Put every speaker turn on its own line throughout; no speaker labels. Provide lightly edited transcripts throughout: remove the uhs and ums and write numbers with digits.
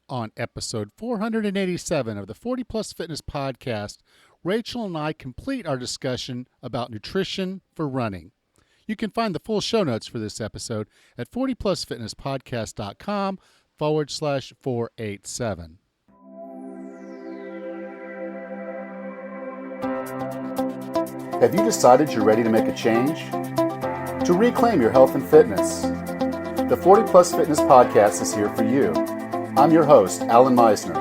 On episode 487 of the 40 Plus Fitness Podcast, Rachel and I complete our discussion about nutrition for running. You can find the full show notes for this episode at 40plusfitnesspodcast.com/487. Have you decided you're ready to make a change? To reclaim your health and fitness? The 40 Plus Fitness Podcast is here for you. I'm your host, Alan Meisner.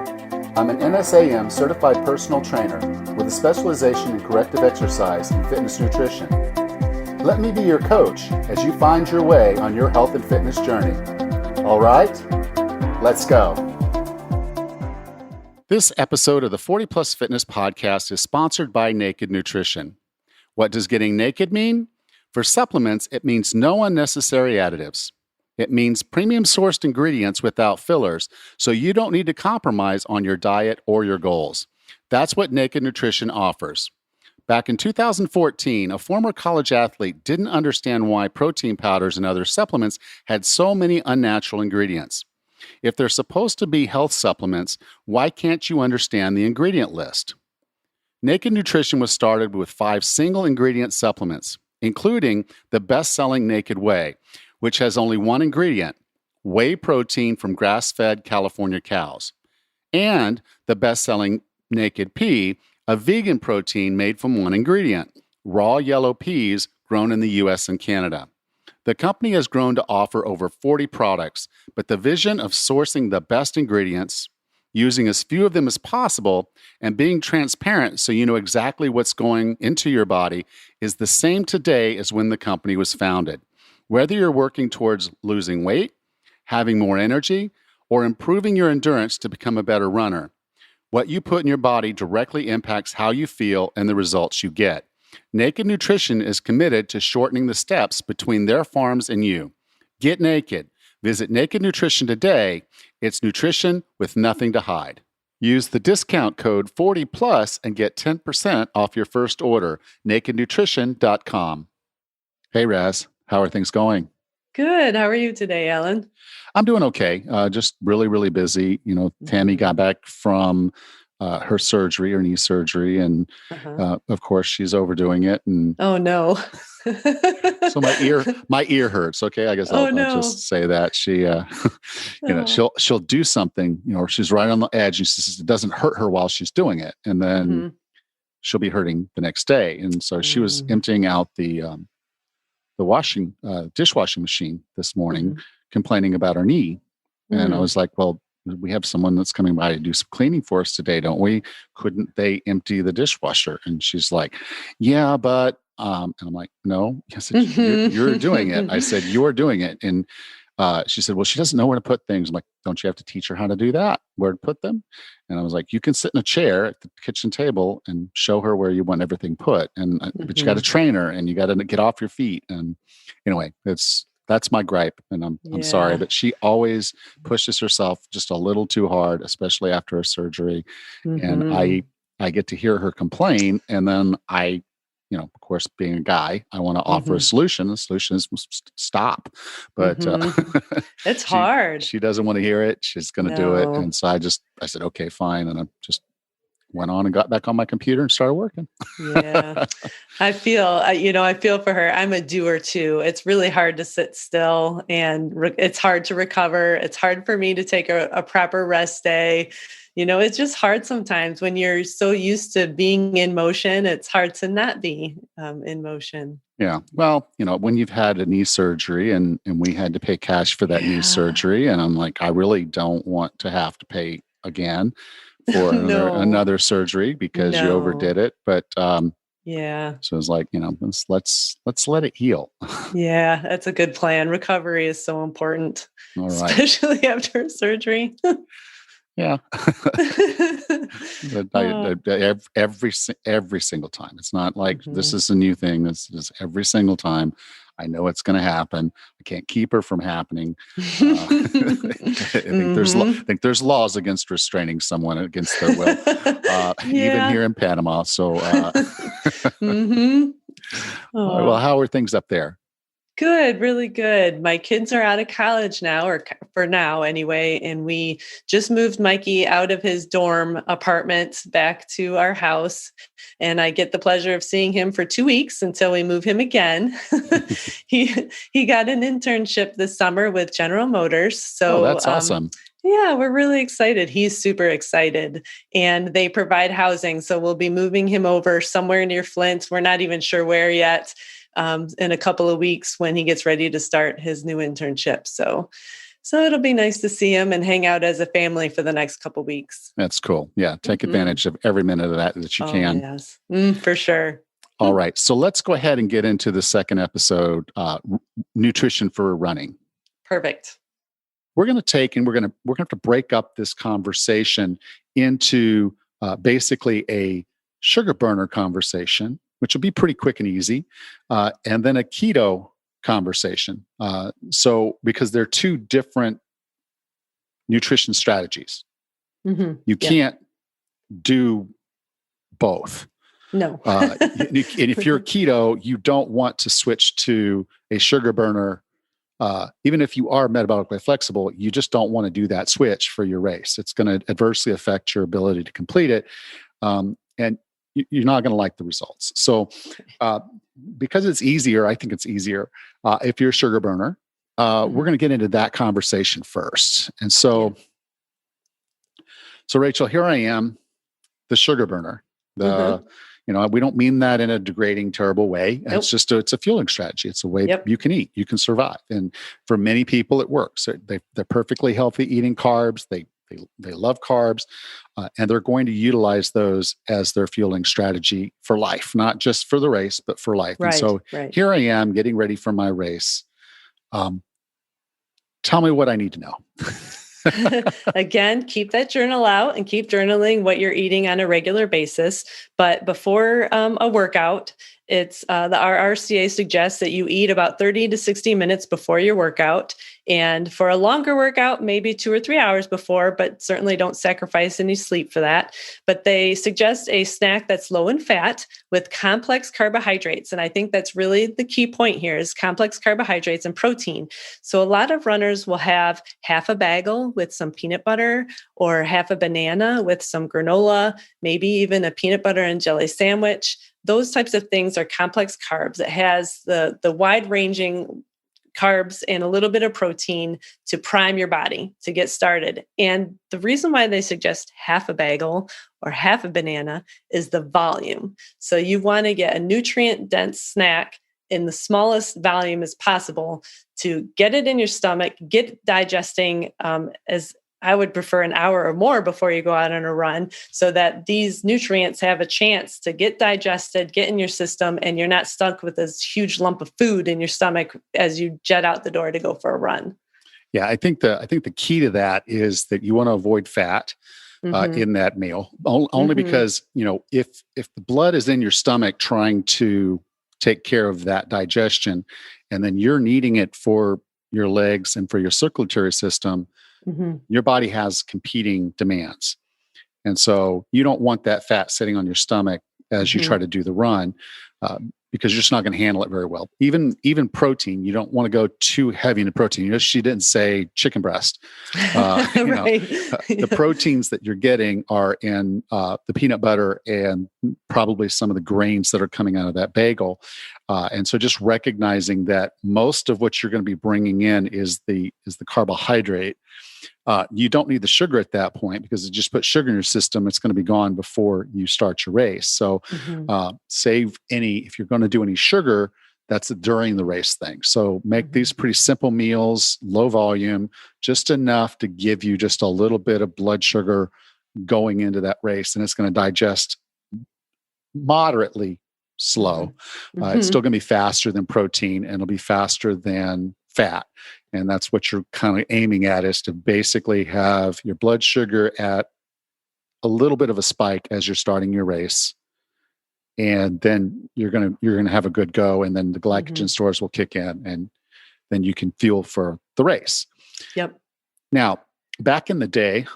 I'm an NSAM certified personal trainer with a specialization in corrective exercise and fitness nutrition. Let me be your coach as you find your way on your health and fitness journey. All right, let's go. This episode of the 40 Plus Fitness Podcast is sponsored by Naked Nutrition. What does getting naked mean? For supplements, it means no unnecessary additives. It means premium sourced ingredients without fillers, so you don't need to compromise on your diet or your goals. That's what Naked Nutrition offers. Back in 2014, a former college athlete didn't understand why protein powders and other supplements had so many unnatural ingredients. If they're supposed to be health supplements, why can't you understand the ingredient list? Naked Nutrition was started with 5 single ingredient supplements, including the best-selling Naked Whey, which has only one ingredient, whey protein from grass-fed California cows, and the best-selling Naked Pea, a vegan protein made from one ingredient, raw yellow peas grown in the U.S. and Canada. The company has grown to offer over 40 products, but the vision of sourcing the best ingredients, using as few of them as possible, and being transparent so you know exactly what's going into your body is the same today as when the company was founded. Whether you're working towards losing weight, having more energy, or improving your endurance to become a better runner, what you put in your body directly impacts how you feel and the results you get. Naked Nutrition is committed to shortening the steps between their farms and you. Get naked. Visit Naked Nutrition today. It's nutrition with nothing to hide. Use the discount code 40PLUS and get 10% off your first order. nakednutrition.com. Hey, Raz. How are things going?
Good. How are you today, Alan?
I'm doing okay. Just really, really busy. You know, Tammy got back from her surgery, her knee surgery, and of course, she's overdoing it. And
oh no!
So my ear hurts. Okay, I guess I'll just say that she, she'll do something. You know, she's right on the edge, and she says it doesn't hurt her while she's doing it, and then she'll be hurting the next day. And so she was emptying out the dishwashing machine this morning, complaining about her knee. And I was like, well, we have someone that's coming by to do some cleaning for us today, don't we? Couldn't they empty the dishwasher? And she's like, yeah, but, and I'm like, no, I said, you're doing it. I said, you're doing it. And she said, well, she doesn't know where to put things. I'm like, don't you have to teach her how to do that? Where to put them? And I was like, you can sit in a chair at the kitchen table and show her where you want everything put. And but you got to train her, and you got to get off your feet. And anyway, that's my gripe. And I'm sorry, but she always pushes herself just a little too hard, especially after a surgery. And I get to hear her complain, and then of course, being a guy, I want to offer a solution. The solution is stop. But
it's hard.
She doesn't want to hear it. She's going to do it. And so I said, okay, fine. And I just went on and got back on my computer and started working.
Yeah. I feel for her. I'm a doer too. It's really hard to sit still, and it's hard to recover. It's hard for me to take a proper rest day. You know, it's just hard sometimes when you're so used to being in motion. It's hard to not be in motion.
Yeah. Well, when you've had a knee surgery and we had to pay cash for that knee surgery, and I'm like, I really don't want to have to pay again for another surgery because you overdid it. But so it's like, let's let it heal.
Yeah, that's a good plan. Recovery is so important,
all right,
especially after surgery.
Yeah. Every single time. It's not like this is a new thing. This is every single time. I know it's going to happen. I can't keep her from happening. I think there's laws against restraining someone against their will, even here in Panama. So, well, how are things up there?
Good, really good. My kids are out of college now, or for now anyway, and we just moved Mikey out of his dorm apartment back to our house. And I get the pleasure of seeing him for 2 weeks until we move him again. He got an internship this summer with General Motors.
Oh,
So
that's awesome.
yeah, we're really excited. He's super excited. And they provide housing. So we'll be moving him over somewhere near Flint. We're not even sure where yet, in a couple of weeks when he gets ready to start his new internship. So it'll be nice to see him and hang out as a family for the next couple of weeks.
That's cool. Yeah, take advantage of every minute of that you can.
Yes, for sure.
All right. So let's go ahead and get into the second episode, nutrition for running.
Perfect.
We're going to take and we're going to have to break up this conversation into basically a sugar burner conversation, which will be pretty quick and easy, and then a keto conversation. So because they're two different nutrition strategies, you can't do both.
No.
And if you're keto, you don't want to switch to a sugar burner. Even if you are metabolically flexible, you just don't want to do that switch for your race. It's going to adversely affect your ability to complete it. And you're not going to like the results. So because it's easier, I think it's easier if you're a sugar burner. We're going to get into that conversation first. And so Rachel, here I am, the sugar burner. We don't mean that in a degrading, terrible way. Nope. It's a fueling strategy. It's a way you can eat, you can survive. And for many people, it works. They're perfectly healthy eating carbs. They love carbs, and they're going to utilize those as their fueling strategy for life, not just for the race, but for life.
Right,
and so here I am getting ready for my race. Tell me what I need to know.
Again, keep that journal out and keep journaling what you're eating on a regular basis. But before a workout, it's our RCA suggests that you eat about 30 to 60 minutes before your workout. And for a longer workout, maybe 2 or 3 hours before, but certainly don't sacrifice any sleep for that. But they suggest a snack that's low in fat with complex carbohydrates. And I think that's really the key point here is complex carbohydrates and protein. So a lot of runners will have half a bagel with some peanut butter or half a banana with some granola, maybe even a peanut butter and jelly sandwich. Those types of things are complex carbs. It has the wide-ranging carbs and a little bit of protein to prime your body to get started. And the reason why they suggest half a bagel or half a banana is the volume. So you want to get a nutrient-dense snack in the smallest volume as possible to get it in your stomach, get digesting as I would prefer an hour or more before you go out on a run so that these nutrients have a chance to get digested, get in your system, and you're not stuck with this huge lump of food in your stomach as you jet out the door to go for a run.
Yeah, I think the key to that is that you want to avoid fat in that meal, only because, if the blood is in your stomach trying to take care of that digestion, and then you're needing it for your legs and for your circulatory system, your body has competing demands. And so you don't want that fat sitting on your stomach as you try to do the run, because you're just not going to handle it very well. Even protein, you don't want to go too heavy into protein. She didn't say chicken breast. The proteins that you're getting are in the peanut butter and probably some of the grains that are coming out of that bagel. And so just recognizing that most of what you're going to be bringing in is the carbohydrate. You don't need the sugar at that point because it just puts sugar in your system. It's going to be gone before you start your race. So save if you're going to do any sugar, that's during the race thing. So make these pretty simple meals, low volume, just enough to give you just a little bit of blood sugar going into that race. And it's going to digest moderately slow. It's still going to be faster than protein, and it'll be faster than fat. And that's what you're kind of aiming at, is to basically have your blood sugar at a little bit of a spike as you're starting your race. And then you're going to have a good go. And then the glycogen stores will kick in, and then you can fuel for the race.
Yep.
Now, back in the day,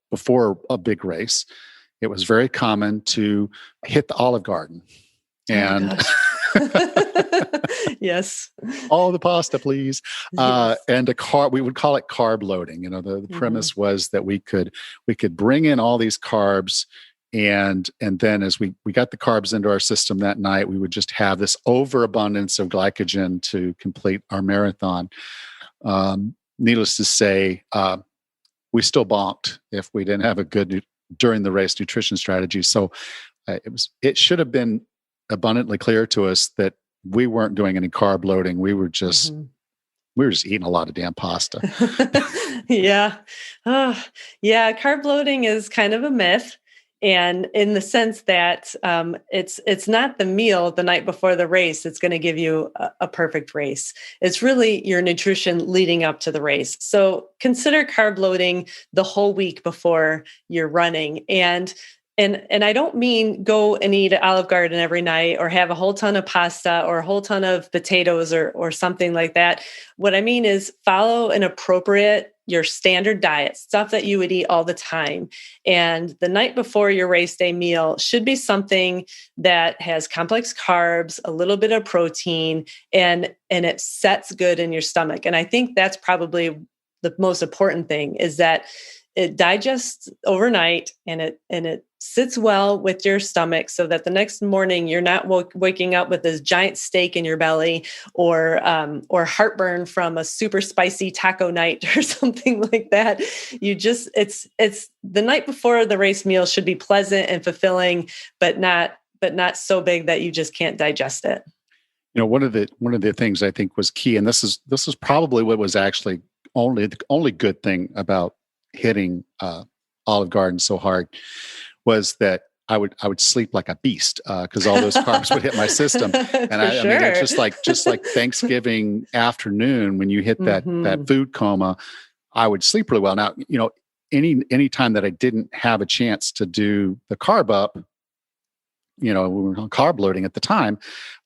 before a big race, it was very common to hit the Olive Garden. And
Yes.
All the pasta, please.
Yes.
And a carb, we would call it carb loading. The
Mhm.
premise was that we could bring in all these carbs, and then as we got the carbs into our system that night, we would just have this overabundance of glycogen to complete our marathon. Needless to say, we still bonked if we didn't have a good during the race nutrition strategy. So it should have been abundantly clear to us that we weren't doing any carb loading.
Mhm.
We were just eating a lot of damn pasta.
Yeah. Oh, yeah. Carb loading is kind of a myth. And in the sense that it's not the meal the night before the race that's going to give you a perfect race. It's really your nutrition leading up to the race. So consider carb loading the whole week before you're running. And I don't mean go and eat at Olive Garden every night or have a whole ton of pasta or a whole ton of potatoes or something like that. What I mean is follow an appropriate, your standard diet, stuff that you would eat all the time. And the night before your race day meal should be something that has complex carbs, a little bit of protein, and it sets good in your stomach. And I think that's probably the most important thing is that it digests overnight and it sits well with your stomach so that the next morning you're not waking up with this giant steak in your belly or heartburn from a super spicy taco night or something like that. It's the night before the race meal should be pleasant and fulfilling, but not so big that you just can't digest it.
One of the things I think was key, and this is probably what was actually the only good thing about hitting Olive Garden so hard, was that I would sleep like a beast because all those carbs would hit my system. And
For
I mean, it's
sure.
just like Thanksgiving afternoon when you hit that
Hmm.
food coma. I would sleep really well. Now, any time that I didn't have a chance to do the carb up, we were on carb loading at the time,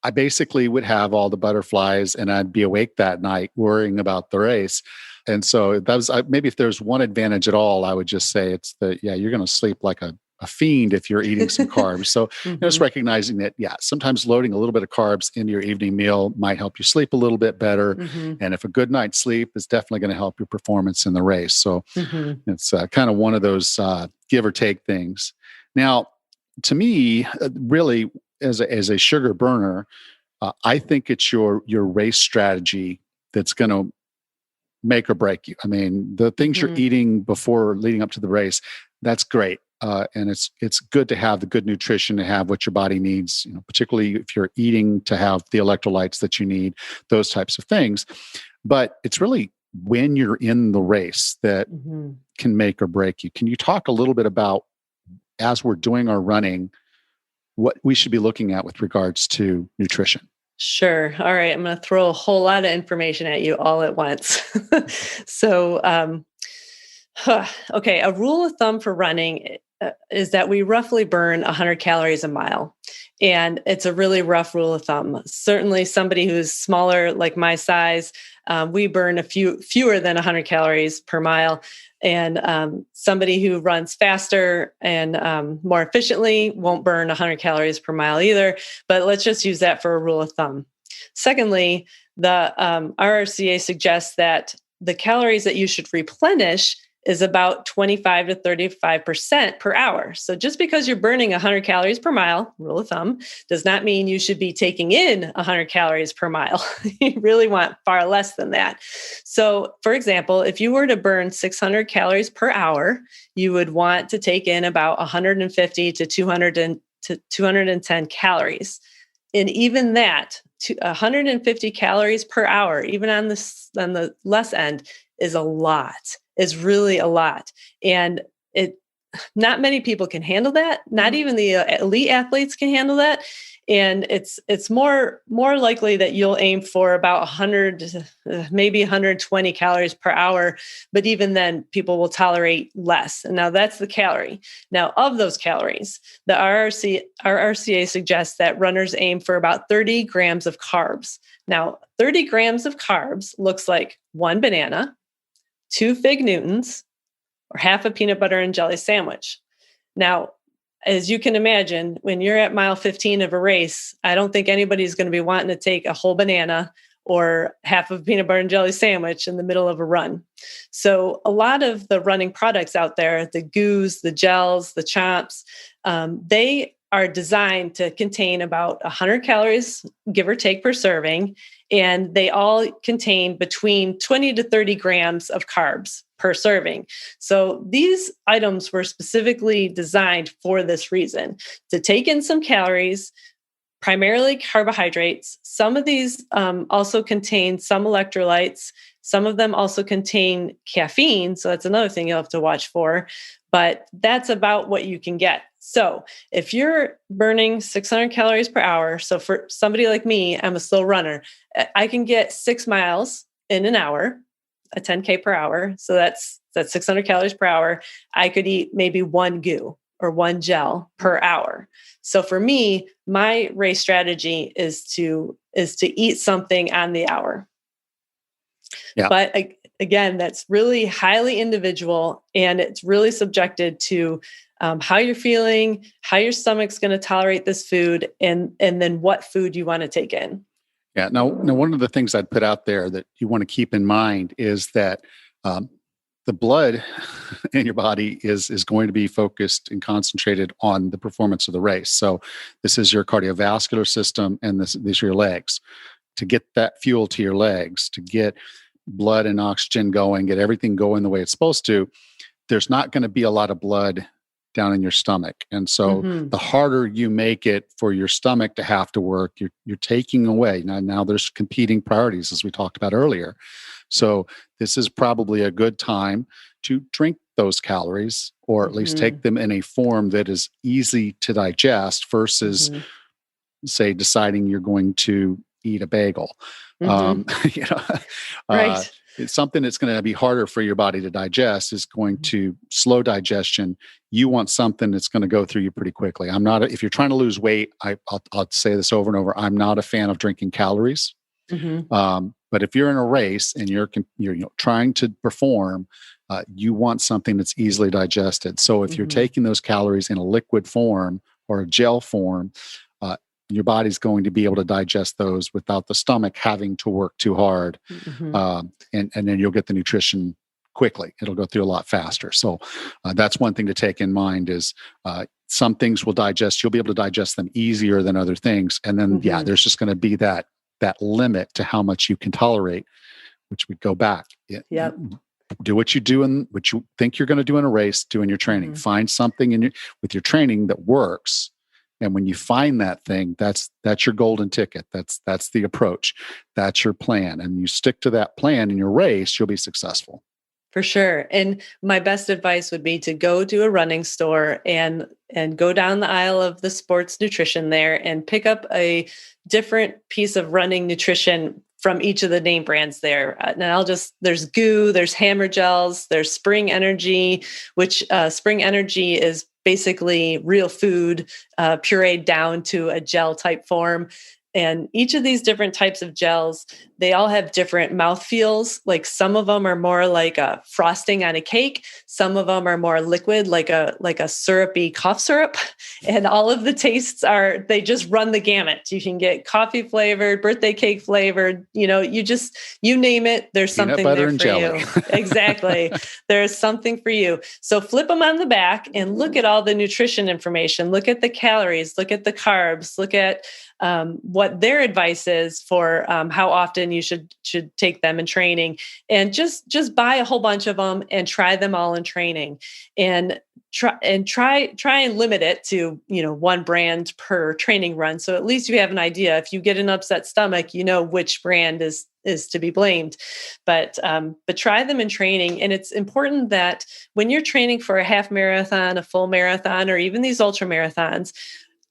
I basically would have all the butterflies and I'd be awake that night worrying about the race. And so that was maybe if there's one advantage at all, I would just say it's that, yeah, you're going to sleep like a fiend if you're eating some carbs. So, just
Hmm.
recognizing that, yeah, sometimes loading a little bit of carbs into your evening meal might help you sleep a little bit better.
Hmm.
And if a good night's sleep is definitely going to help your performance in the race. So
Hmm.
it's kind of one of those give or take things. Now, to me, really, as a sugar burner, I think it's your race strategy that's going to make or break you. I mean, the things you're
Hmm.
eating before leading up to the race, that's great. And it's good to have the good nutrition to have what your body needs, particularly if you're eating to have the electrolytes that you need, those types of things. But it's really when you're in the race that
Hmm.
can make or break you. Can you talk a little bit about, as we're doing our running, what we should be looking at with regards to nutrition?
Sure. All right. I'm going to throw a whole lot of information at you all at once. So, okay. A rule of thumb for running is that we roughly burn 100 calories a mile. And it's a really rough rule of thumb. Certainly, somebody who's smaller, like my size, we burn fewer than 100 calories per mile. And somebody who runs faster and more efficiently won't burn 100 calories per mile either. But let's just use that for a rule of thumb. Secondly, the RRCA suggests that the calories that you should replenish is about 25 to 35% per hour. So just because you're burning 100 calories per mile, rule of thumb, does not mean you should be taking in 100 calories per mile. You really want far less than that. So, for example, if you were to burn 600 calories per hour, you would want to take in about 150 to 210 calories. And even that, 150 calories per hour, even on the less end, is a lot. Is really a lot. And it not many people can handle that. Not even the elite athletes can handle that. And it's more likely that you'll aim for about 100, maybe 120 calories per hour. But even then, people will tolerate less. And now that's the calorie. Now, of those calories, the RRCA suggests that runners aim for about 30 grams of carbs. Now, 30 grams of carbs looks like one banana, two fig Newtons, or half a peanut butter and jelly sandwich. Now, as you can imagine, when you're at mile 15 of a race, I don't think anybody's going to be wanting to take a whole banana or half of a peanut butter and jelly sandwich in the middle of a run. So a lot of the running products out there, the goos, the gels, the chomps, they are designed to contain about 100 calories, give or take, per serving. And they all contain between 20 to 30 grams of carbs per serving. So these items were specifically designed for this reason, to take in some calories, primarily carbohydrates. Some of these also contain some electrolytes. Some of them also contain caffeine. So that's another thing you'll have to watch for. But that's about what you can get. So if you're burning 600 calories per hour, so for somebody like me, I'm a slow runner, I can get 6 miles in an hour, a 10K per hour. So that's 600 calories per hour. I could eat maybe one goo or one gel per hour. So for me, my race strategy is to eat something on the hour.
Yeah.
But again, that's really highly individual, and it's really subjected to how you're feeling, how your stomach's going to tolerate this food, and then what food you want to take in.
Yeah. Now, one of the things I'd put out there that you want to keep in mind is that the blood in your body is going to be focused and concentrated on the performance of the race. So this is your cardiovascular system, and these are your legs. To get that fuel to your legs, to get blood and oxygen going, get everything going the way it's supposed to, there's not going to be a lot of blood down in your stomach. And so the harder you make it for your stomach to have to work, you're taking away. Now there's competing priorities, as we talked about earlier. So this is probably a good time to drink those calories, or at least take them in a form that is easy to digest versus, say, deciding you're going to eat a bagel.
Right.
It's something that's going to be harder for your body to digest, is going to slow digestion. You want something that's going to go through you pretty quickly. If you're trying to lose weight, I'll say this over and over, I'm not a fan of drinking calories. But if you're in a race and you're trying to perform, you want something that's easily digested. So if you're taking those calories in a liquid form or a gel form, your body's going to be able to digest those without the stomach having to work too hard. And then you'll get the nutrition quickly. It'll go through a lot faster. So that's one thing to take in mind is some things will digest. You'll be able to digest them easier than other things. And then, there's just going to be that limit to how much you can tolerate, which would go back. Do what you do and what you think you're going to do in a race, do in your training. Find something with your training that works. And when you find that thing, that's your golden ticket. That's the approach. That's your plan. And you stick to that plan in your race, you'll be successful.
For sure. And my best advice would be to go to a running store and go down the aisle of the sports nutrition there and pick up a different piece of running nutrition from each of the name brands there. And there's Goo, there's Hammer Gels, there's Spring Energy, which Spring Energy is basically real food pureed down to a gel type form. And each of these different types of gels, they all have different mouthfeels. Like some of them are more like a frosting on a cake. Some of them are more liquid, like a syrupy cough syrup. And all of the tastes they just run the gamut. You can get coffee flavored, birthday cake flavored, you name it. There's
Peanut
something
butter
there
and
for
jelly.
you. Exactly. There's something for you. So flip them on the back and look at all the nutrition information. Look at the calories, look at the carbs, look at what their advice is for how often you should take them in training, and just buy a whole bunch of them and try them all in training, and try and limit it to one brand per training run. So at least you have an idea. If you get an upset stomach, you know which brand is to be blamed. But try them in training. And it's important that when you're training for a half marathon, a full marathon, or even these ultra marathons,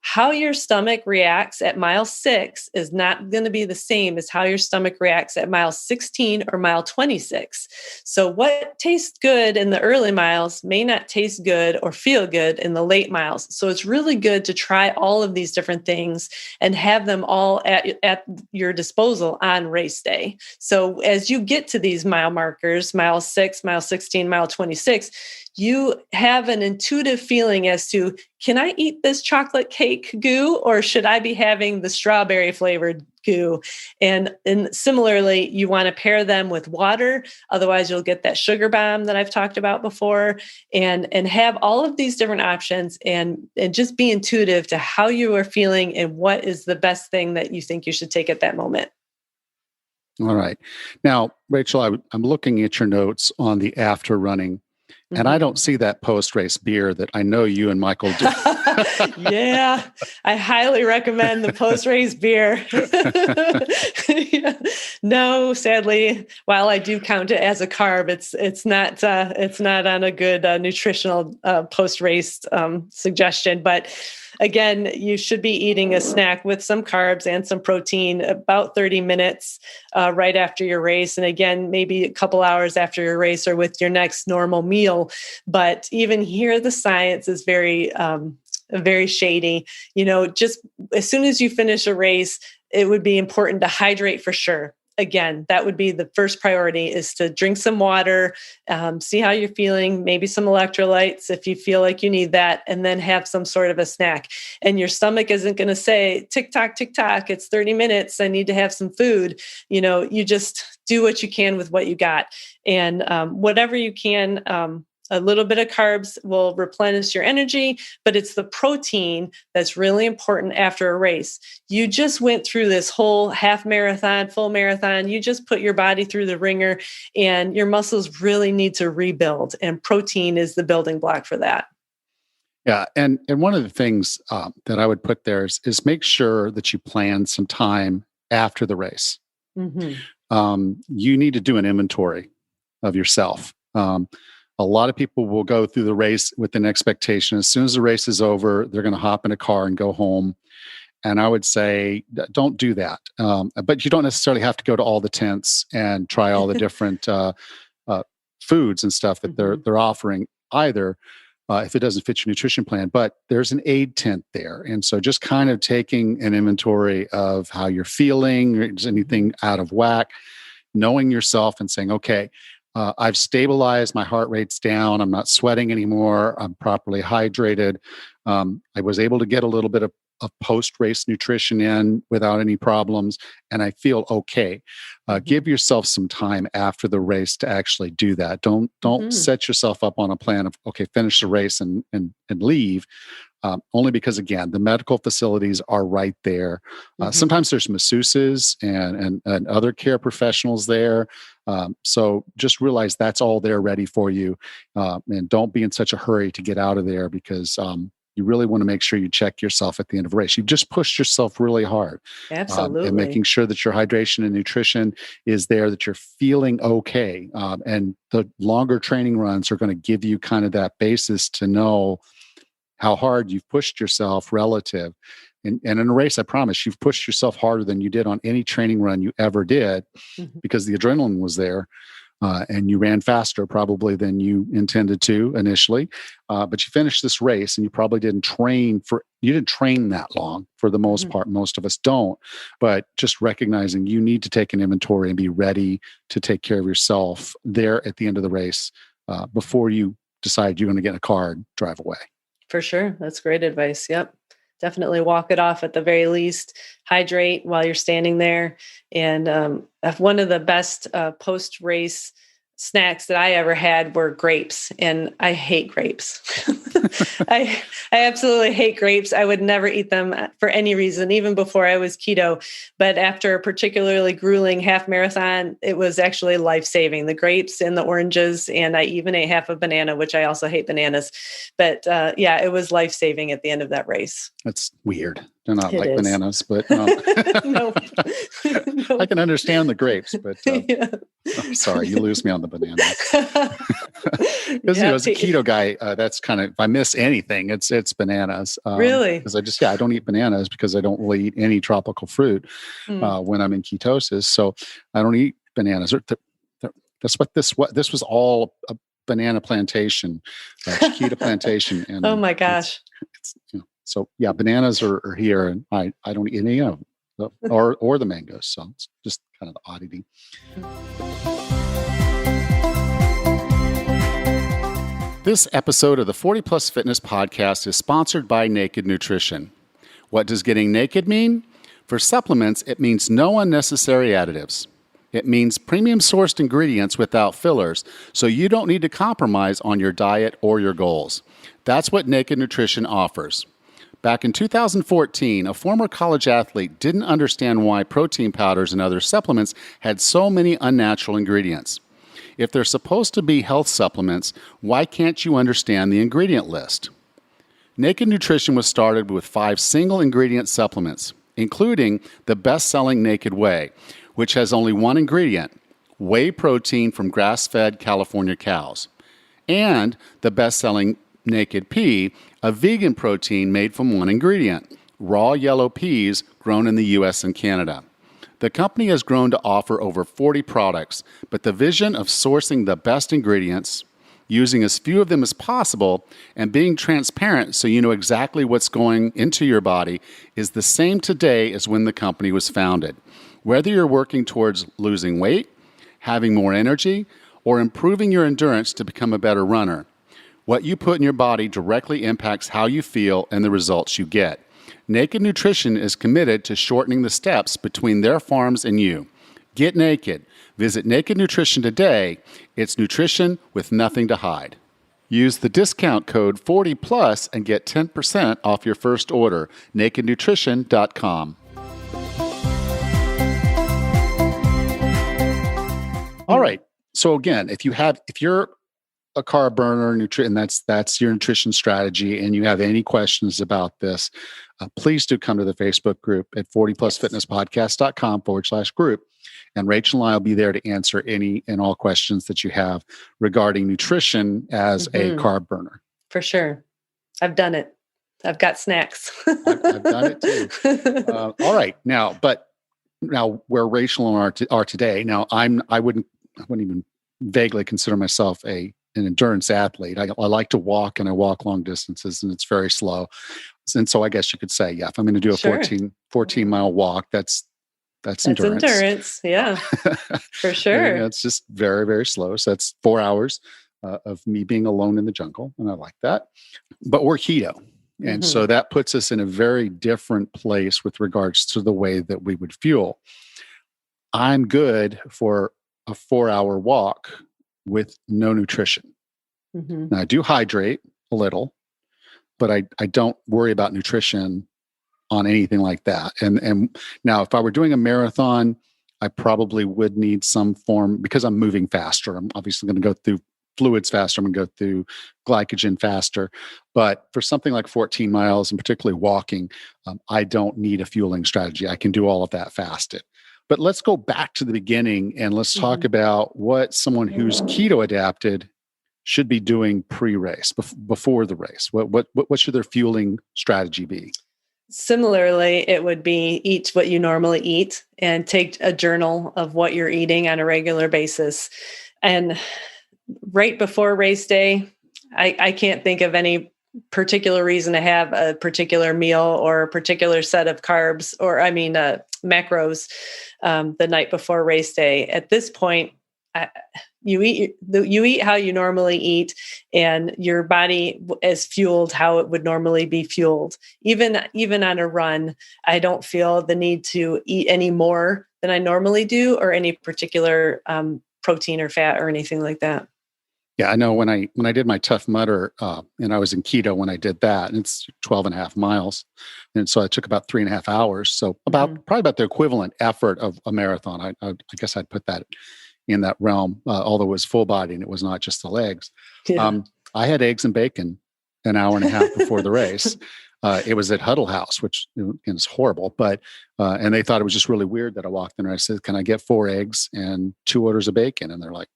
how your stomach reacts at mile 6 is not going to be the same as how your stomach reacts at mile 16 or mile 26. So what tastes good in the early miles may not taste good or feel good in the late miles. So it's really good to try all of these different things and have them all at your disposal on race day. So as you get to these mile markers, mile 6, mile 16, mile 26, you have an intuitive feeling as to, can I eat this chocolate cake goo, or should I be having the strawberry flavored goo? And similarly, you want to pair them with water. Otherwise, you'll get that sugar bomb that I've talked about before, and have all of these different options, and just be intuitive to how you are feeling and what is the best thing that you think you should take at that moment.
All right. Now, Rachel, I'm looking at your notes on the after running, and I don't see that post-race beer that I know you and Michael do.
Yeah, I highly recommend the post-race beer. Yeah. No, sadly, while I do count it as a carb, it's not on a good nutritional post-race suggestion. But again, you should be eating a snack with some carbs and some protein about 30 minutes right after your race. And again, maybe a couple hours after your race or with your next normal meal. But even here, the science is very shady. Just as soon as you finish a race, it would be important to hydrate for sure. Again, that would be the first priority, is to drink some water, see how you're feeling, maybe some electrolytes if you feel like you need that, and then have some sort of a snack. And your stomach isn't going to say, tick tock, it's 30 minutes, I need to have some food. You just do what you can with what you got. And whatever you can, a little bit of carbs will replenish your energy, but it's the protein that's really important after a race. You just went through this whole half marathon, full marathon. You just put your body through the ringer, and your muscles really need to rebuild. And protein is the building block for that.
Yeah. And one of the things that I would put there is make sure that you plan some time after the race.
Mm-hmm.
You need to do an inventory of yourself. A lot of people will go through the race with an expectation. As soon as the race is over, they're going to hop in a car and go home. And I would say, don't do that. But you don't necessarily have to go to all the tents and try all the different foods and stuff that they're offering either, if it doesn't fit your nutrition plan. But there's an aid tent there. And so just kind of taking an inventory of how you're feeling, is anything out of whack, knowing yourself and saying, okay, I've stabilized, my heart rate's down, I'm not sweating anymore, I'm properly hydrated. I was able to get a little bit of post-race nutrition in without any problems, and I feel okay. Give yourself some time after the race to actually do that. Don't set yourself up on a plan of, okay, finish the race and leave. Only because, again, the medical facilities are right there. Sometimes there's masseuses and other care professionals there. So just realize that's all there ready for you. And don't be in such a hurry to get out of there, because you really want to make sure you check yourself at the end of a race. You've just pushed yourself really hard.
Absolutely.
And making sure that your hydration and nutrition is there, that you're feeling okay. And the longer training runs are going to give you kind of that basis to know how hard you've pushed yourself relative. And in a race, I promise, you've pushed yourself harder than you did on any training run you ever did, because the adrenaline was there. And you ran faster probably than you intended to initially. But you finished this race, and you probably didn't train that long for the most part. Most of us don't. But just recognizing you need to take an inventory and be ready to take care of yourself there at the end of the race, before you decide you're going to get in a car and drive away. For
sure. That's great advice. Yep. Definitely walk it off at the very least. Hydrate while you're standing there. And one of the best post-race snacks that I ever had were grapes, and I hate grapes. I absolutely hate grapes. I would never eat them for any reason, even before I was keto. But after a particularly grueling half marathon, it was actually life-saving. The grapes and the oranges, and I even ate half a banana, which I also hate bananas. But yeah, it was life-saving at the end of that race.
That's weird. They're not
It
like
is.
bananas, but
Nope.
I can understand the grapes, but
Yeah.
I'm sorry, you lose me on the bananas. Because as a keto guy, that's kind of, if I miss anything, it's bananas.
Really?
Because I don't eat bananas because I don't really eat any tropical fruit when I'm in ketosis. So I don't eat bananas. That's what this was all a banana plantation, Chiquita plantation. And
oh my gosh.
It's so yeah, bananas are here, and I don't eat any of them, or the mangoes. So it's just kind of the oddity. This episode of the 40 Plus Fitness Podcast is sponsored by Naked Nutrition. What does getting naked mean? For supplements, it means no unnecessary additives. It means premium sourced ingredients without fillers, so you don't need to compromise on your diet or your goals. That's what Naked Nutrition offers. Back in 2014, a former college athlete didn't understand why protein powders and other supplements had so many unnatural ingredients. If they're supposed to be health supplements, why can't you understand the ingredient list? Naked Nutrition was started with 5 single ingredient supplements, including the best-selling Naked Whey, which has only one ingredient, whey protein from grass-fed California cows, and the best-selling Naked Pea, a vegan protein made from one ingredient, raw yellow peas grown in the U.S. and Canada. The company has grown to offer over 40 products, but the vision of sourcing the best ingredients, using as few of them as possible, and being transparent so you know exactly what's going into your body is the same today as when the company was founded. Whether you're working towards losing weight, having more energy, or improving your endurance to become a better runner, what you put in your body directly impacts how you feel and the results you get. Naked Nutrition is committed to shortening the steps between their farms and you. Get naked. Visit Naked Nutrition today. It's nutrition with nothing to hide. Use the discount code 40PLUS and get 10% off your first order. NakedNutrition.com. All right. So again, if you're a carb burner, and that's your nutrition strategy, and you have any questions about this, please do come to the Facebook group at 40plusfitnesspodcast.com/group. And Rachel and I will be there to answer any and all questions that you have regarding nutrition as a carb burner.
For sure. I've done it. I've got snacks.
I've done it too. All right. Now where Rachel and I are today, now I wouldn't even vaguely consider myself an endurance athlete. I like to walk, and I walk long distances, and it's very slow. And so I guess you could say, yeah, if I'm going to do a 14 mile walk, that's endurance.
That's endurance. Yeah, for sure.
It's just very, very slow. So that's 4 hours of me being alone in the jungle. And I like that. But we're keto. And so that puts us in a very different place with regards to the way that we would fuel. I'm good for a 4-hour walk with no nutrition. Now, I do hydrate a little, but I don't worry about nutrition on anything like that. And now, if I were doing a marathon, I probably would need some form, because I'm moving faster. I'm obviously going to go through fluids faster. I'm going to go through glycogen faster. But for something like 14 miles, and particularly walking, I don't need a fueling strategy. I can do all of that fasted. But let's go back to the beginning and let's talk about what someone who's keto adapted should be doing pre-race, before the race. What should their fueling strategy be?
Similarly, it would be eat what you normally eat and take a journal of what you're eating on a regular basis. And right before race day, I can't think of any particular reason to have a particular meal or a particular set of carbs, or macros the night before race day. At this point, you eat how you normally eat, and your body is fueled how it would normally be fueled. Even on a run, I don't feel the need to eat any more than I normally do, or any particular protein or fat or anything like that.
Yeah, I know when I did my Tough Mudder, and I was in keto when I did that, and it's 12 and a half miles. And so it took about 3.5 hours. So probably about the equivalent effort of a marathon. I guess I'd put that in that realm, although it was full body and it was not just the legs. Yeah. I had eggs and bacon an hour and a half before the race. It was at Huddle House, which is horrible, but and they thought it was just really weird that I walked in and I said, "Can I get 4 eggs and 2 orders of bacon?" And they're like,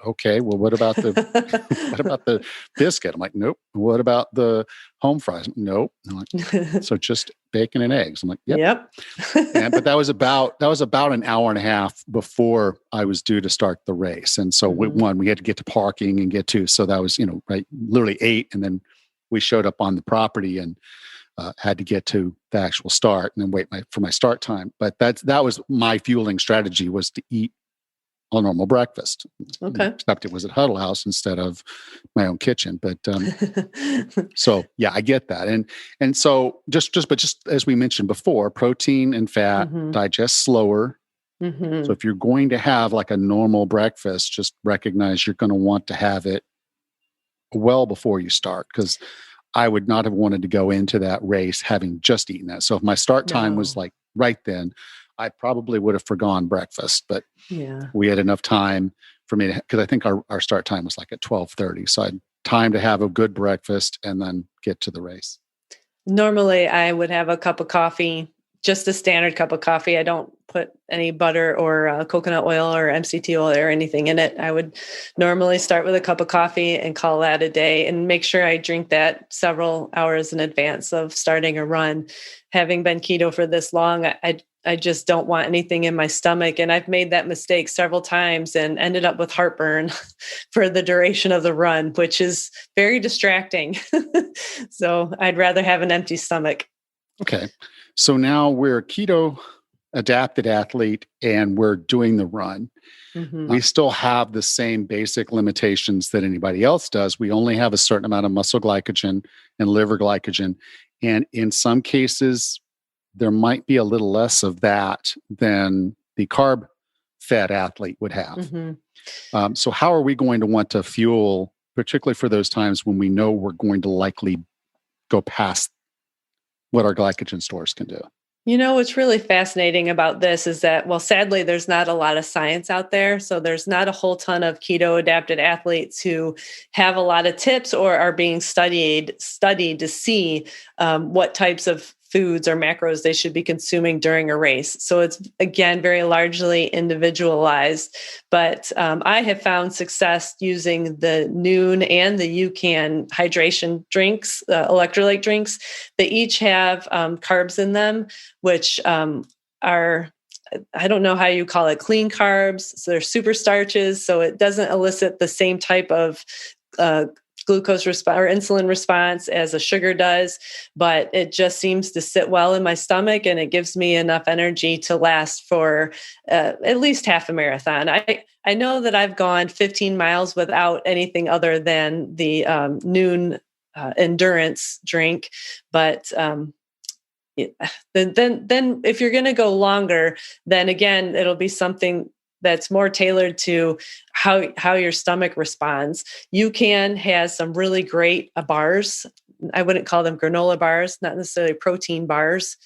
"Okay, well, what about the biscuit?" I'm like, "Nope." "What about the home fries?" "Nope." I'm like, "So just bacon and eggs." I'm like, "Yep." But that was about an hour and a half before I was due to start the race. And so we had to get to parking and get to, so that was, right, literally 8. And then we showed up on the property and had to get to the actual start and then wait for my start time. But that was my fueling strategy, was to eat a normal breakfast,
Okay.
except it was at Huddle House instead of my own kitchen. But so yeah, I get that. And so just as we mentioned before, protein and fat
Hmm.
digest slower. So
Hmm.
if you're going to have like a normal breakfast, just recognize you're going to want to have it well before you start, because I would not have wanted to go into that race having just eaten that. So if my start time was
No.
like right then, I probably would have forgone breakfast, but
Yeah.
we had enough time for me to, because I think our start time was like at 12:30. So I had time to have a good breakfast and then get to the race.
Normally, I would have a cup of coffee, just a standard cup of coffee. I don't put any butter or coconut oil or MCT oil or anything in it. I would normally start with a cup of coffee and call that a day and make sure I drink that several hours in advance of starting a run. Having been keto for this long, I just don't want anything in my stomach. And I've made that mistake several times and ended up with heartburn for the duration of the run, which is very distracting. So I'd rather have an empty stomach.
Okay. So now we're a keto adapted athlete and we're doing the run.
Hmm.
We still have the same basic limitations that anybody else does. We only have a certain amount of muscle glycogen and liver glycogen. And in some cases, there might be a little less of that than the carb fed athlete would have.
Hmm.
So, how are we going to want to fuel, particularly for those times when we know we're going to likely go past what our glycogen stores can do?
What's really fascinating about this is that, well, sadly, there's not a lot of science out there. So there's not a whole ton of keto adapted athletes who have a lot of tips or are being studied to see what types of foods or macros they should be consuming during a race. So it's, again, very largely individualized. But I have found success using the Noon and the UCAN hydration drinks, electrolyte drinks. They each have carbs in them, which are, I don't know how you call it, clean carbs. So they're super starches. So it doesn't elicit the same type of uh, glucose response or insulin response as a sugar does, but it just seems to sit well in my stomach and it gives me enough energy to last for at least half a marathon. I know that I've gone 15 miles without anything other than the Noon endurance drink, but yeah, then if you're going to go longer, then again, it'll be something that's more tailored to how your stomach responds. UCAN has some really great bars. I wouldn't call them granola bars, not necessarily protein bars,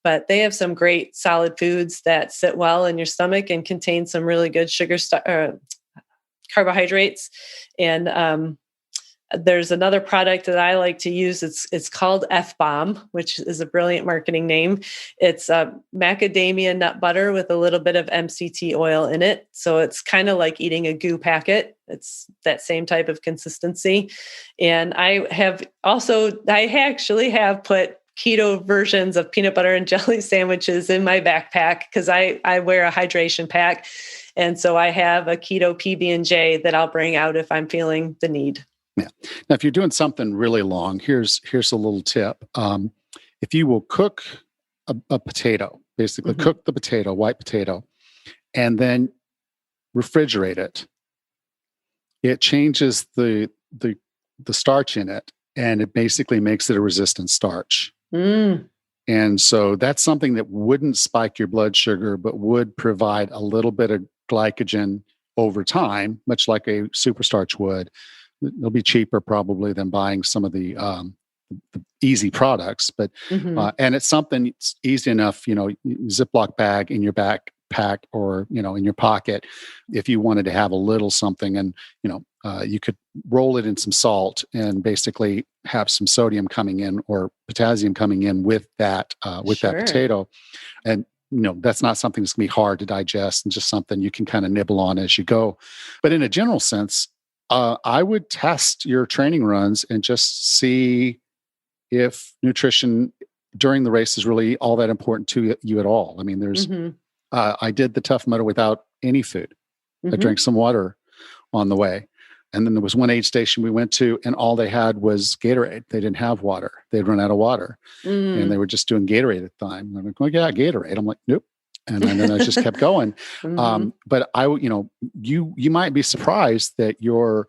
but they have some great solid foods that sit well in your stomach and contain some really good carbohydrates. And there's another product that I like to use. It's called F-Bomb, which is a brilliant marketing name. It's macadamia nut butter with a little bit of MCT oil in it. So it's kind of like eating a goo packet. It's that same type of consistency. And I actually have put keto versions of peanut butter and jelly sandwiches in my backpack because I wear a hydration pack. And so I have a keto PB&J that I'll bring out if I'm feeling the need.
Yeah. Now, if you're doing something really long, here's a little tip. If you will cook a potato, basically
Mhm.
cook the potato, white potato, and then refrigerate it, it changes the starch in it, and it basically makes it a resistant starch.
Mm.
And so that's something that wouldn't spike your blood sugar, but would provide a little bit of glycogen over time, much like a superstarch would. It'll be cheaper probably than buying some of the easy products, but
Mhm.
and it's something it's easy enough, Ziploc bag in your backpack or in your pocket. If you wanted to have a little something, and you could roll it in some salt and basically have some sodium coming in or potassium coming in with that
Sure.
potato, and that's not something that's going to be hard to digest and just something you can kind of nibble on as you go. But in a general sense, I would test your training runs and just see if nutrition during the race is really all that important to you at all. I mean,
Mhm.
I did the Tough Mudder without any food. I drank
Mhm.
some water on the way. And then there was one aid station we went to, and all they had was Gatorade. They didn't have water. They'd run out of water, and they
Mm.
were just doing Gatorade at the time. And I'm like, "Oh yeah, Gatorade." I'm like, "Nope." And then I just kept going.
Mhm.
But you might be surprised that your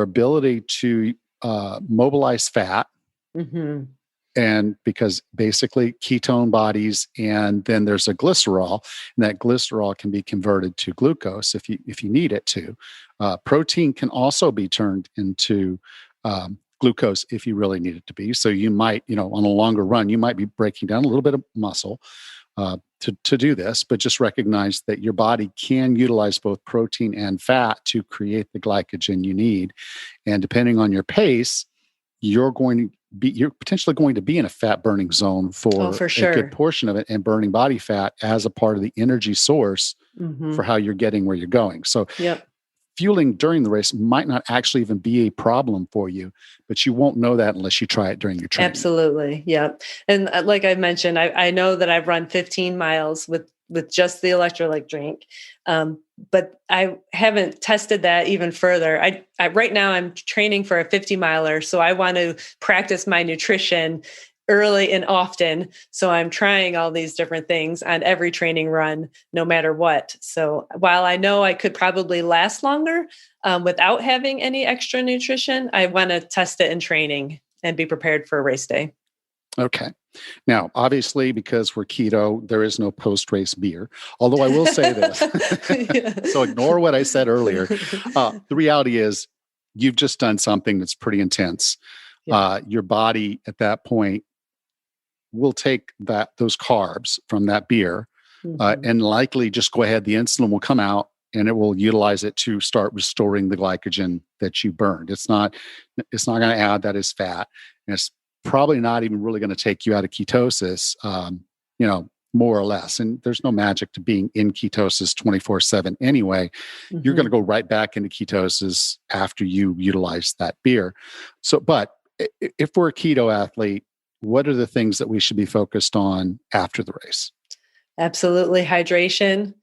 ability to mobilize fat,
Mhm.
and because basically ketone bodies, and then there's a glycerol, and that glycerol can be converted to glucose if you need it to. Protein can also be turned into glucose if you really need it to be. So you might, on a longer run, you might be breaking down a little bit of muscle to do this, but just recognize that your body can utilize both protein and fat to create the glycogen you need. And depending on your pace, you're potentially going to be in a fat burning zone
Oh,
for
for
a good
sure.
portion of it, and burning body fat as a part of the energy source for
Mhm.
how you're getting where you're going. So
Yep.
fueling during the race might not actually even be a problem for you, but you won't know that unless you try it during your training.
Absolutely. Yep. And like I mentioned, I know that I've run 15 miles with just the electrolyte drink. Um, but I haven't tested that even further. I right now I'm training for a 50 miler. So I want to practice my nutrition early and often. So I'm trying all these different things on every training run, no matter what. So while I know I could probably last longer without having any extra nutrition, I want to test it in training and be prepared for a race day.
Okay. Now, obviously, because we're keto, there is no post race beer. Although I will say this,
Yeah.
so ignore what I said earlier. The reality is, you've just done something that's pretty intense.
Yeah.
Your body at that point will take those carbs from that beer,
Mhm.
and likely just go ahead. The insulin will come out, and it will utilize it to start restoring the glycogen that you burned. It's not going to add that as fat, and it's probably not even really going to take you out of ketosis. More or less. And there's no magic to being in ketosis 24/7 anyway. You're going to
Mhm.
go right back into ketosis after you utilize that beer. So, but if we're a keto athlete, what are the things that we should be focused on after the race?
Absolutely. Hydration.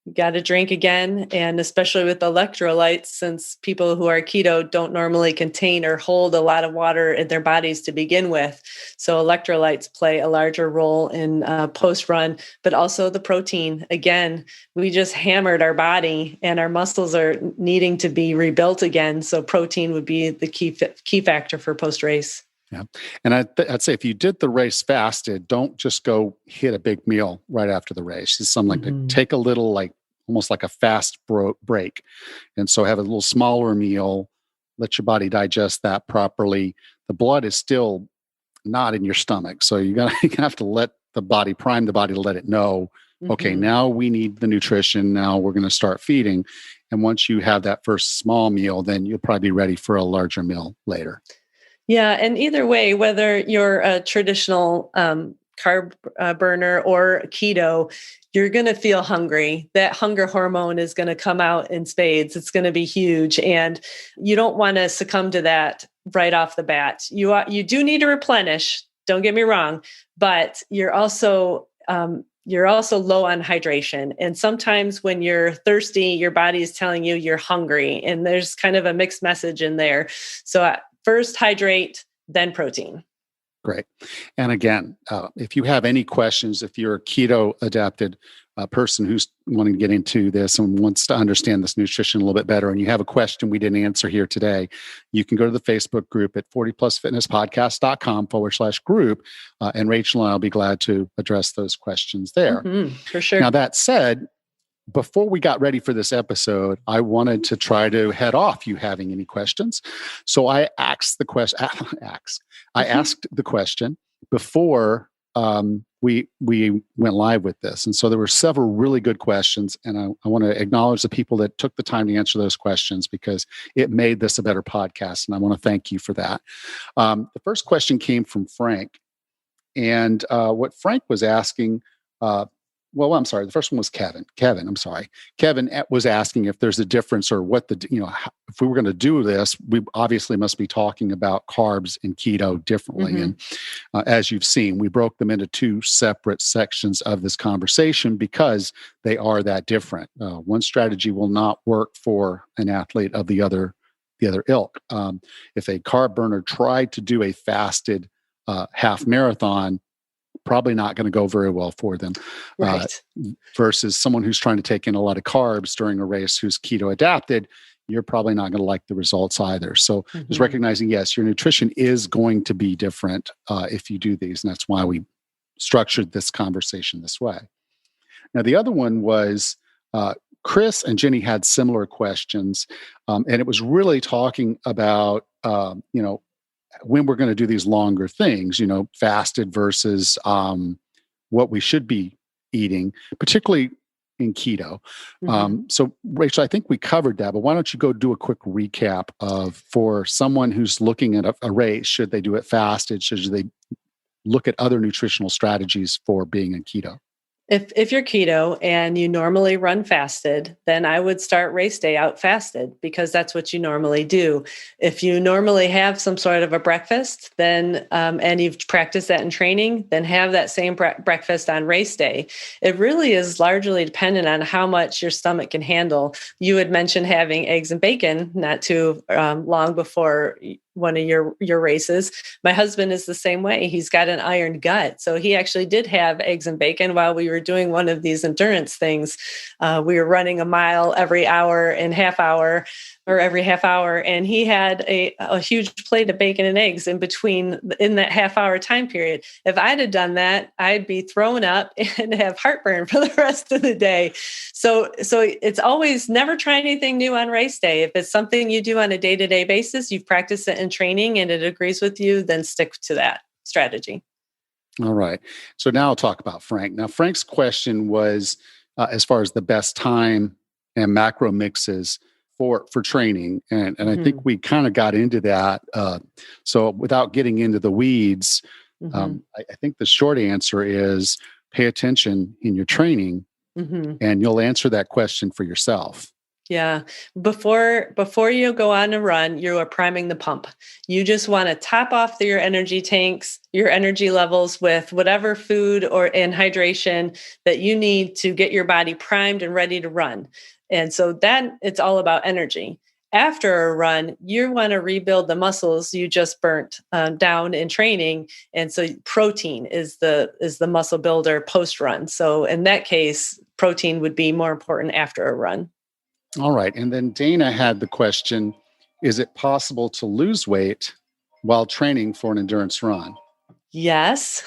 You got to drink again. And especially with electrolytes, since people who are keto don't normally contain or hold a lot of water in their bodies to begin with. So electrolytes play a larger role in post run, but also the protein. Again, we just hammered our body and our muscles are needing to be rebuilt again. So protein would be the key factor for post race.
Yeah. And I'd say if you did the race fasted, don't just go hit a big meal right after the race. It's something like to
Mhm.
take a little, like almost like a fast break. And so have a little smaller meal, let your body digest that properly. The blood is still not in your stomach. So you have to let the body prime the body to let it know, okay,
Mhm.
now we need the nutrition. Now we're going to start feeding. And once you have that first small meal, then you'll probably be ready for a larger meal later.
Yeah, and either way, whether you're a traditional carb burner or keto, you're going to feel hungry. That hunger hormone is going to come out in spades. It's going to be huge, and you don't want to succumb to that right off the bat. You do need to replenish. Don't get me wrong, but you're also low on hydration. And sometimes when you're thirsty, your body is telling you you're hungry, and there's kind of a mixed message in there. So first hydrate, then protein.
Great. And again, if you have any questions, if you're a keto adapted person who's wanting to get into this and wants to understand this nutrition a little bit better, and you have a question we didn't answer here today, you can go to the Facebook group at 40plusfitnesspodcast.com/group. And Rachel and I'll be glad to address those questions there.
For
Now,
sure.
that said, before we got ready for this episode, I wanted to try to head off you having any questions. So I asked the question. I asked the question before we went live with this, and so there were several really good questions, and I want to acknowledge the people that took the time to answer those questions because it made this a better podcast, and I want to thank you for that. The first question came from Frank, and what Frank was asking, well, I'm sorry. The first one was Kevin. Kevin, I'm sorry. Kevin was asking if there's a difference or what if we were going to do this, we obviously must be talking about carbs and keto differently.
Hmm.
And as you've seen, we broke them into two separate sections of this conversation because they are that different. One strategy will not work for an athlete of the other ilk. If a carb burner tried to do a fasted half marathon, probably not going to go very well for them. Uh,
Right.
Versus someone who's trying to take in a lot of carbs during a race who's keto adapted, you're probably not going to like the results either. So just
Hmm.
recognizing, yes, your nutrition is going to be different if you do these. And that's why we structured this conversation this way. Now, the other one was uh, Chris and Jenny had similar questions. And it was really talking about, when we're going to do these longer things, fasted versus what we should be eating, particularly in keto.
Hmm.
So, Rachel, I think we covered that, but why don't you go do a quick recap of for someone who's looking at a race, should they do it fasted? Should they look at other nutritional strategies for being in keto?
If you're keto and you normally run fasted, then I would start race day out fasted because that's what you normally do. If you normally have some sort of a breakfast, then and you've practiced that in training, then have that same breakfast on race day. It really is largely dependent on how much your stomach can handle. You had mentioned having eggs and bacon not too long before one of your races. My husband is the same way. He's got an iron gut. So he actually did have eggs and bacon while we were doing one of these endurance things. We were running a mile every hour and half hour or every half hour. And he had a huge plate of bacon and eggs in that half hour time period. If I'd have done that, I'd be throwing up and have heartburn for the rest of the day. So it's always never try anything new on race day. If it's something you do on a day-to-day basis, you've practiced it in training and it agrees with you, then stick to that strategy.
All right. So now I'll talk about Frank. Now, Frank's question was as far as the best time and macro mixes for training, and I think
Hmm.
we kind of got into that. So without getting into the weeds,
Hmm.
I think the short answer is pay attention in your training,
Hmm.
and you'll answer that question for yourself.
Yeah. Before you go on a run, you are priming the pump. You just want to top off your energy tanks, your energy levels with whatever food or and hydration that you need to get your body primed and ready to run. And so then it's all about energy. After a run, you want to rebuild the muscles you just burnt down in training, and so protein is the muscle builder post run. So in that case, protein would be more important after a run.
All right. And then Dana had the question, is it possible to lose weight while training for an endurance run?
Yes,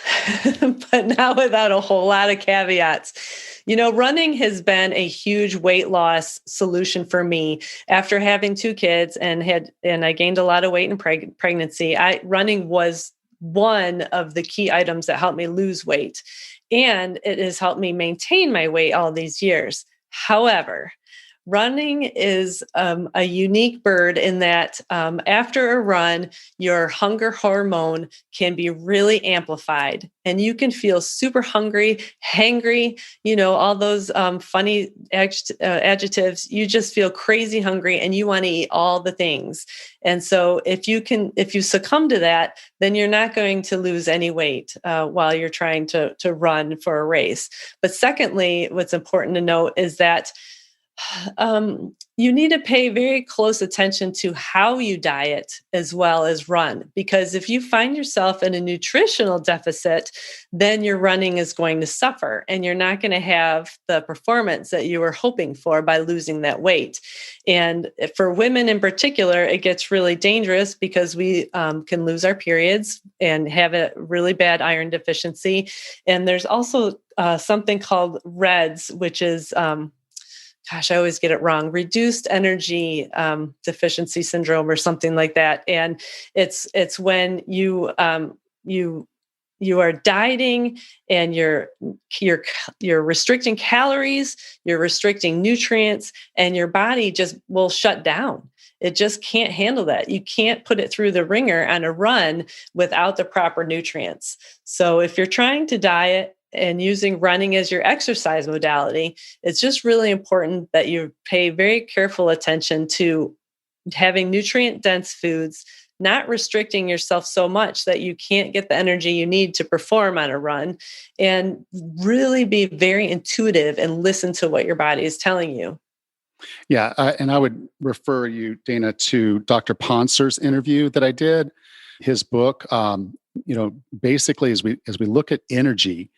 but now without a whole lot of caveats. Running has been a huge weight loss solution for me after having two kids and I gained a lot of weight in pregnancy. Running was one of the key items that helped me lose weight, and it has helped me maintain my weight all these years. However, running is a unique bird in that after a run, your hunger hormone can be really amplified and you can feel super hungry, hangry, all those funny adjectives. You just feel crazy hungry and you want to eat all the things. And so if you succumb to that, then you're not going to lose any weight while you're trying to run for a race. But secondly, what's important to note is that you need to pay very close attention to how you diet as well as run. Because if you find yourself in a nutritional deficit, then your running is going to suffer and you're not going to have the performance that you were hoping for by losing that weight. And for women in particular, it gets really dangerous because we can lose our periods and have a really bad iron deficiency. And there's also something called REDS, which is I always get it wrong, reduced energy deficiency syndrome or something like that. And it's when you are dieting and you're restricting calories, you're restricting nutrients, and your body just will shut down. It just can't handle that. You can't put it through the ringer on a run without the proper nutrients. So if you're trying to diet and using running as your exercise modality, it's just really important that you pay very careful attention to having nutrient dense foods, not restricting yourself so much that you can't get the energy you need to perform on a run, and really be very intuitive and listen to what your body is telling you.
Yeah. And I would refer you, Dana, to Dr. Ponser's interview that I did. His book, basically as we look at energy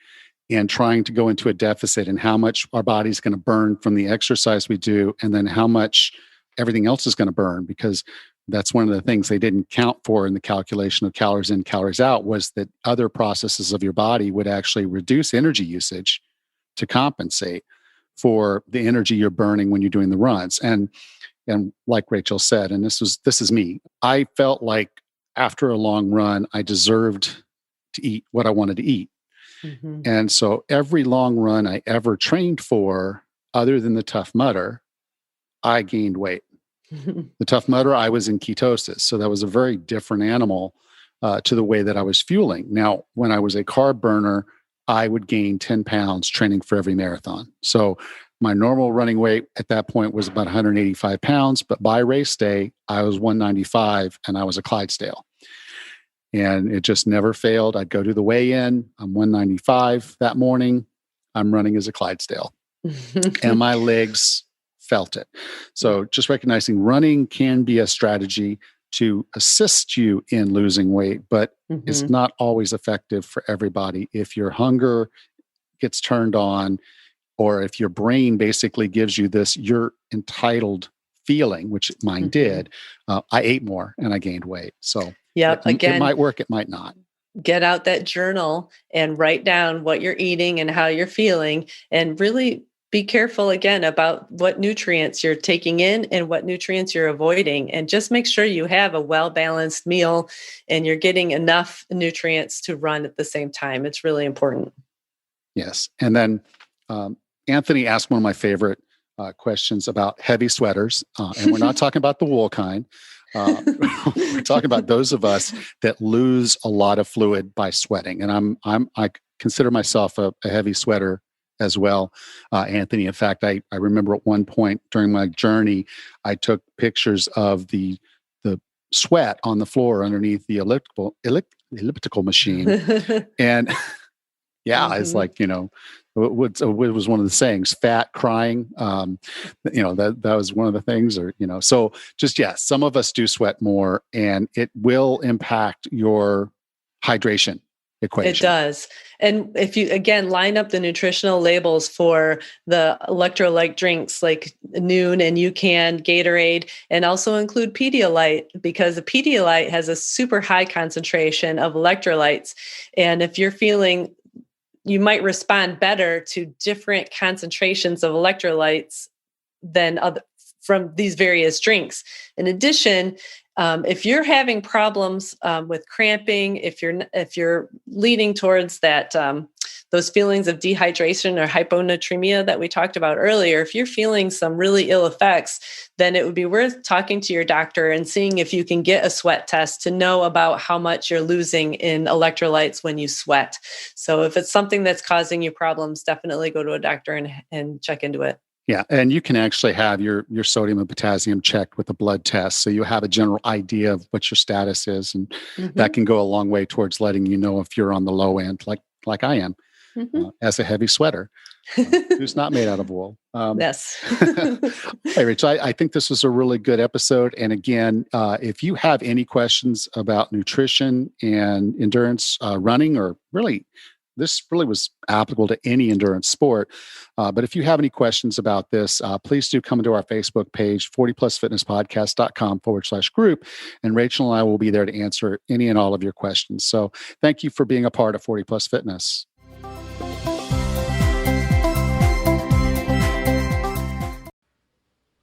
and trying to go into a deficit and how much our body's going to burn from the exercise we do, and then how much everything else is going to burn, because that's one of the things they didn't count for in the calculation of calories in, calories out, was that other processes of your body would actually reduce energy usage to compensate for the energy you're burning when you're doing the runs. And like Rachel said, and this is me, I felt like after a long run, I deserved to eat what I wanted to eat.
Mm-hmm.
And so every long run I ever trained for, other than the Tough Mudder, I gained weight. The Tough Mudder, I was in ketosis. So that was a very different animal to the way that I was fueling. Now, when I was a carb burner, I would gain 10 pounds training for every marathon. So my normal running weight at that point was about 185 pounds, but by race day, I was 195 and I was a Clydesdale. And it just never failed. I'd go to the weigh-in. I'm 195 that morning. I'm running as a Clydesdale. And my legs felt it. So just recognizing running can be a strategy to assist you in losing weight, but it's not always effective for everybody. If your hunger gets turned on, or if your brain basically gives you this, you're entitled feeling, which mine did, I ate more and I gained weight. So it might work, it might not.
Get out that journal and write down what you're eating and how you're feeling, and really be careful again about what nutrients you're taking in and what nutrients you're avoiding, and just make sure you have a well-balanced meal and you're getting enough nutrients to run at the same time. It's really important.
Yes. And then Anthony asked one of my favorite questions about heavy sweaters. And we're not talking about the wool kind. We're talking about those of us that lose a lot of fluid by sweating. And I consider myself a heavy sweater as well, Anthony. In fact, I remember at one point during my journey, I took pictures of the sweat on the floor underneath the elliptical machine. And it's like, it was one of the sayings, fat crying. That was one of the things, so just, some of us do sweat more, and it will impact your hydration equation.
It does. And if you, again, line up the nutritional labels for the electrolyte drinks like Noon and UCAN, Gatorade, and also include Pedialyte, because the Pedialyte has a super high concentration of electrolytes. And if you're feeling, you might respond better to different concentrations of electrolytes than from these various drinks. In addition, if you're having problems with cramping, if you're leading towards that those feelings of dehydration or hyponatremia that we talked about earlier, if you're feeling some really ill effects, then it would be worth talking to your doctor and seeing if you can get a sweat test to know about how much you're losing in electrolytes when you sweat. So if it's something that's causing you problems, definitely go to a doctor and check into it.
Yeah, and you can actually have your sodium and potassium checked with a blood test, so you have a general idea of what your status is, and that can go a long way towards letting you know if you're on the low end, like I am, as a heavy sweater who's not made out of wool.
Yes.
Hey, Rich, I think this was a really good episode. And again, if you have any questions about nutrition and endurance running, or this really was applicable to any endurance sport. But if you have any questions about this, please do come into our Facebook page, 40plusfitnesspodcast.com/group. And Rachel and I will be there to answer any and all of your questions. So thank you for being a part of 40 Plus Fitness.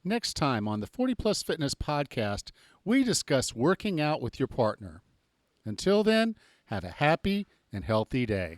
Next time on the 40 Plus Fitness podcast, we discuss working out with your partner. Until then, have a happy and healthy day.